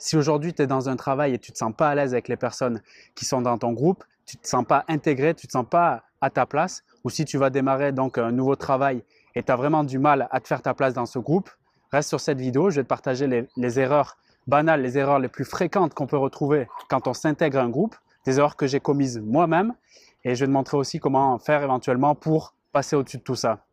Si aujourd'hui tu es dans un travail et tu ne te sens pas à l'aise avec les personnes qui sont dans ton groupe, tu ne te sens pas intégré, tu ne te sens pas à ta place, ou si tu vas démarrer donc un nouveau travail et tu as vraiment du mal à te faire ta place dans ce groupe, reste sur cette vidéo, je vais te partager les erreurs banales, les erreurs les plus fréquentes qu'on peut retrouver quand on s'intègre à un groupe, des erreurs que j'ai commises moi-même, et je vais te montrer aussi comment faire éventuellement pour passer au-dessus de tout ça.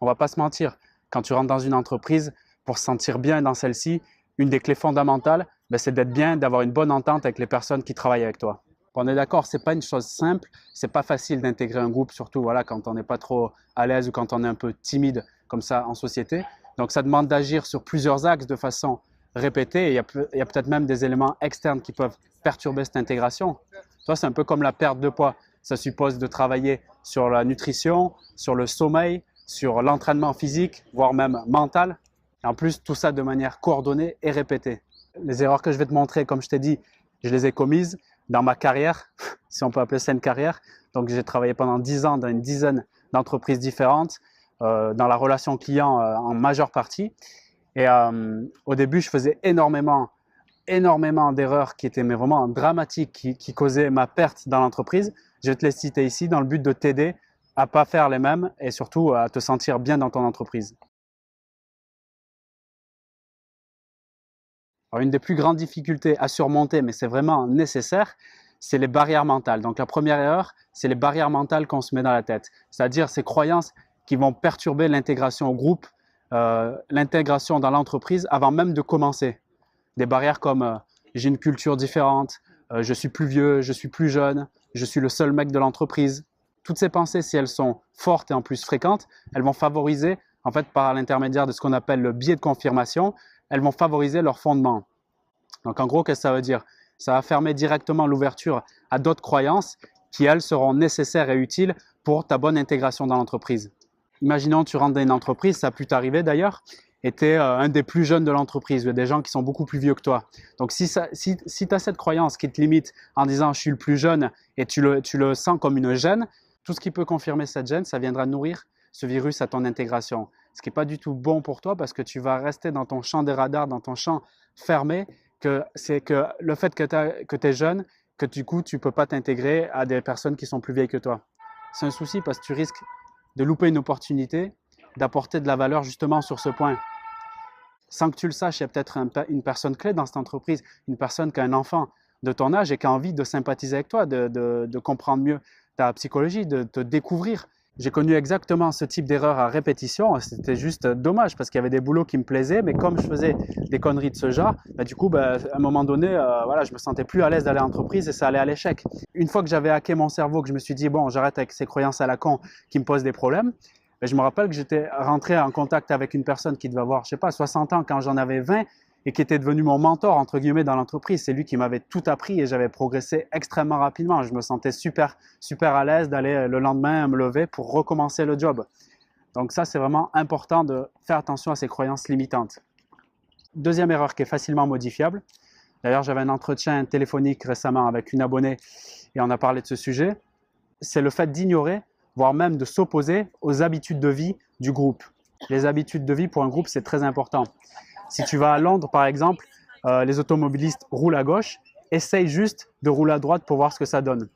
On ne va pas se mentir, quand tu rentres dans une entreprise, pour se sentir bien dans celle-ci, une des clés fondamentales, c'est d'être bien, d'avoir une bonne entente avec les personnes qui travaillent avec toi. On est d'accord, ce n'est pas une chose simple, ce n'est pas facile d'intégrer un groupe, surtout voilà, quand on n'est pas trop à l'aise ou quand on est un peu timide comme ça en société. Donc ça demande d'agir sur plusieurs axes de façon répétée et il y a peut-être même des éléments externes qui peuvent perturber cette intégration. Toi, c'est un peu comme la perte de poids. Ça suppose de travailler sur la nutrition, sur le sommeil, sur l'entraînement physique, voire même mental. Et en plus, tout ça de manière coordonnée et répétée. Les erreurs que je vais te montrer, comme je t'ai dit, je les ai commises dans ma carrière, si on peut appeler ça une carrière. Donc, j'ai travaillé pendant 10 ans dans une dizaine d'entreprises différentes, dans la relation client en majeure partie. Et au début, je faisais énormément d'erreurs qui étaient mais vraiment dramatiques, qui causaient ma perte dans l'entreprise. Je vais te les citer ici dans le but de t'aider à ne pas faire les mêmes et surtout à te sentir bien dans ton entreprise. Alors, une des plus grandes difficultés à surmonter, mais c'est vraiment nécessaire, c'est les barrières mentales. Donc la première erreur, c'est les barrières mentales qu'on se met dans la tête, c'est-à-dire ces croyances qui vont perturber l'intégration au groupe, l'intégration dans l'entreprise avant même de commencer. Des barrières comme j'ai une culture différente, je suis plus vieux, je suis plus jeune, je suis le seul mec de l'entreprise. Toutes ces pensées, si elles sont fortes et en plus fréquentes, elles vont favoriser, en fait, par l'intermédiaire de ce qu'on appelle le biais de confirmation, elles vont favoriser leur fondement. Donc en gros, qu'est-ce que ça veut dire? Ça va fermer directement l'ouverture à d'autres croyances qui, elles, seront nécessaires et utiles pour ta bonne intégration dans l'entreprise. Imaginons que tu rentres dans une entreprise, ça a pu t'arriver d'ailleurs, et tu es un des plus jeunes de l'entreprise, il y a des gens qui sont beaucoup plus vieux que toi. Donc si tu as cette croyance qui te limite en disant « je suis le plus jeune » et tu le sens comme une gêne, tout ce qui peut confirmer cette gêne, ça viendra nourrir ce virus à ton intégration. Ce qui n'est pas du tout bon pour toi parce que tu vas rester dans ton champ des radars, dans ton champ fermé, c'est que le fait que tu es jeune, que du coup tu ne peux pas t'intégrer à des personnes qui sont plus vieilles que toi. C'est un souci parce que tu risques de louper une opportunité, d'apporter de la valeur justement sur ce point. Sans que tu le saches, il y a peut-être une personne clé dans cette entreprise, une personne qui a un enfant de ton âge et qui a envie de sympathiser avec toi, de comprendre mieux ta psychologie, de te découvrir. J'ai connu exactement ce type d'erreur à répétition. C'était juste dommage parce qu'il y avait des boulots qui me plaisaient, mais comme je faisais des conneries de ce genre, du coup, à un moment donné, voilà, je me sentais plus à l'aise d'aller à l'entreprise et ça allait à l'échec. Une fois que j'avais hacké mon cerveau, que je me suis dit, bon, j'arrête avec ces croyances à la con qui me posent des problèmes, je me rappelle que j'étais rentré en contact avec une personne qui devait avoir, je sais pas, 60 ans quand j'en avais 20 et qui était devenu mon mentor, entre guillemets, dans l'entreprise. C'est lui qui m'avait tout appris et j'avais progressé extrêmement rapidement. Je me sentais super à l'aise d'aller le lendemain me lever pour recommencer le job. Donc ça, c'est vraiment important de faire attention à ces croyances limitantes. Deuxième erreur qui est facilement modifiable. D'ailleurs, j'avais un entretien téléphonique récemment avec une abonnée et on a parlé de ce sujet. C'est le fait d'ignorer, voire même de s'opposer aux habitudes de vie du groupe. Les habitudes de vie pour un groupe, c'est très important. Si tu vas à Londres, par exemple, les automobilistes roulent à gauche, essaye juste de rouler à droite pour voir ce que ça donne.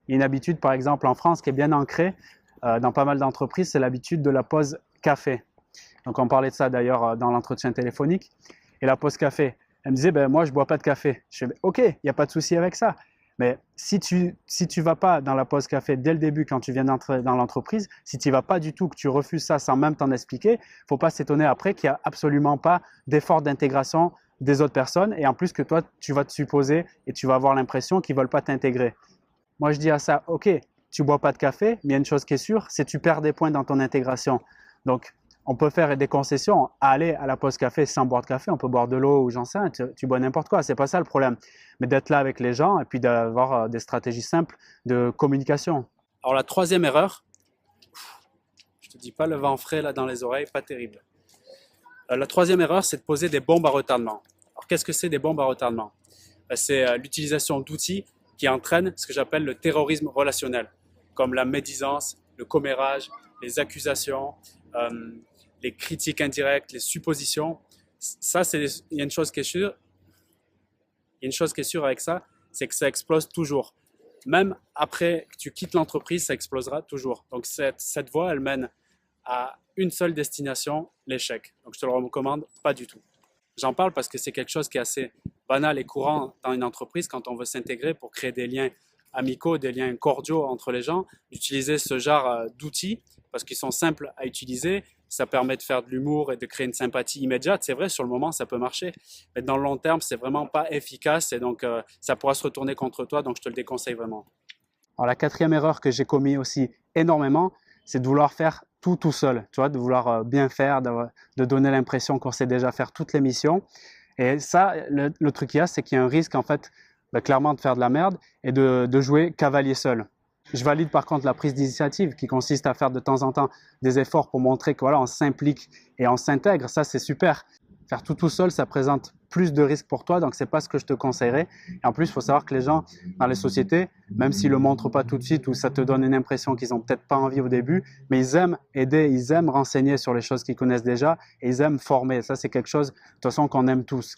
Il y a une habitude, par exemple, en France qui est bien ancrée dans pas mal d'entreprises, c'est l'habitude de la pause café. Donc, on parlait de ça d'ailleurs dans l'entretien téléphonique. Et la pause café, elle me disait, moi, je ne bois pas de café. Je fais, OK, il n'y a pas de souci avec ça. Mais si tu vas pas dans la pause café dès le début quand tu viens d'entrer dans l'entreprise, si tu n'y vas pas du tout, que tu refuses ça sans même t'en expliquer, il ne faut pas s'étonner après qu'il n'y a absolument pas d'effort d'intégration des autres personnes et en plus que toi, tu vas te supposer et tu vas avoir l'impression qu'ils ne veulent pas t'intégrer. Moi, je dis à ça, OK, tu ne bois pas de café, mais il y a une chose qui est sûre, c'est que tu perds des points dans ton intégration. Donc, on peut faire des concessions, aller à la pause café sans boire de café, on peut boire de l'eau ou j'en sais rien, tu bois n'importe quoi, c'est pas ça le problème. Mais d'être là avec les gens et puis d'avoir des stratégies simples de communication. Alors la troisième erreur, je te dis pas le vent frais là dans les oreilles, pas terrible. La troisième erreur, c'est de poser des bombes à retardement. Alors qu'est-ce que c'est des bombes à retardement? C'est l'utilisation d'outils qui entraînent ce que j'appelle le terrorisme relationnel, comme la médisance, le commérage, les accusations, les critiques indirectes, les suppositions. Ça, il y a une chose qui est sûre. Il y a une chose qui est sûre avec ça, c'est que ça explose toujours. Même après que tu quittes l'entreprise, ça explosera toujours. Donc cette voie, elle mène à une seule destination, l'échec. Donc je te le recommande pas du tout. J'en parle parce que c'est quelque chose qui est assez banal et courant dans une entreprise quand on veut s'intégrer pour créer des liens amicaux, des liens cordiaux entre les gens, d'utiliser ce genre d'outils parce qu'ils sont simples à utiliser. Ça permet de faire de l'humour et de créer une sympathie immédiate. C'est vrai, sur le moment, ça peut marcher. Mais dans le long terme, c'est vraiment pas efficace et donc ça pourra se retourner contre toi. Donc je te le déconseille vraiment. Alors la quatrième erreur que j'ai commis aussi énormément, c'est de vouloir faire tout seul, tu vois, de vouloir bien faire, de donner l'impression qu'on sait déjà faire toutes les missions. Et ça, le truc qu'il y a, c'est qu'il y a un risque en fait, clairement de faire de la merde et de jouer cavalier seul. Je valide par contre la prise d'initiative qui consiste à faire de temps en temps des efforts pour montrer que voilà, on s'implique et on s'intègre. Ça, c'est super. Faire tout seul, ça présente plus de risques pour toi, donc c'est pas ce que je te conseillerais. Et en plus, il faut savoir que les gens dans les sociétés, même s'ils le montrent pas tout de suite ou ça te donne une impression qu'ils ont peut-être pas envie au début, mais ils aiment aider, ils aiment renseigner sur les choses qu'ils connaissent déjà et ils aiment former. Ça, c'est quelque chose de toute façon qu'on aime tous.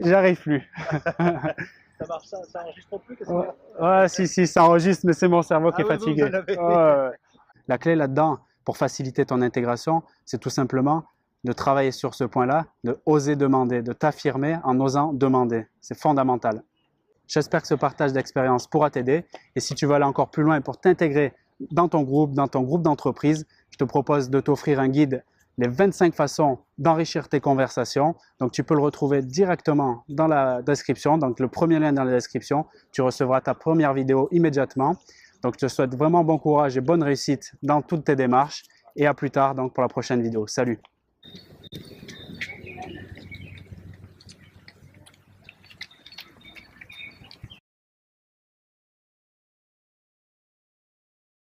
J'arrive plus. Ça marche, ça enregistre plus que ça. Ouais, si, ça enregistre, mais c'est mon cerveau qui est fatigué. La clé là-dedans, pour faciliter ton intégration, c'est tout simplement de travailler sur ce point-là, de oser demander, de t'affirmer en osant demander. C'est fondamental. J'espère que ce partage d'expérience pourra t'aider. Et si tu veux aller encore plus loin et pour t'intégrer dans ton groupe d'entreprise, je te propose de t'offrir un guide, les 25 façons d'enrichir tes conversations. Donc, tu peux le retrouver directement dans la description. Donc, le premier lien dans la description, tu recevras ta première vidéo immédiatement. Donc, je te souhaite vraiment bon courage et bonne réussite dans toutes tes démarches. Et à plus tard donc, pour la prochaine vidéo. Salut!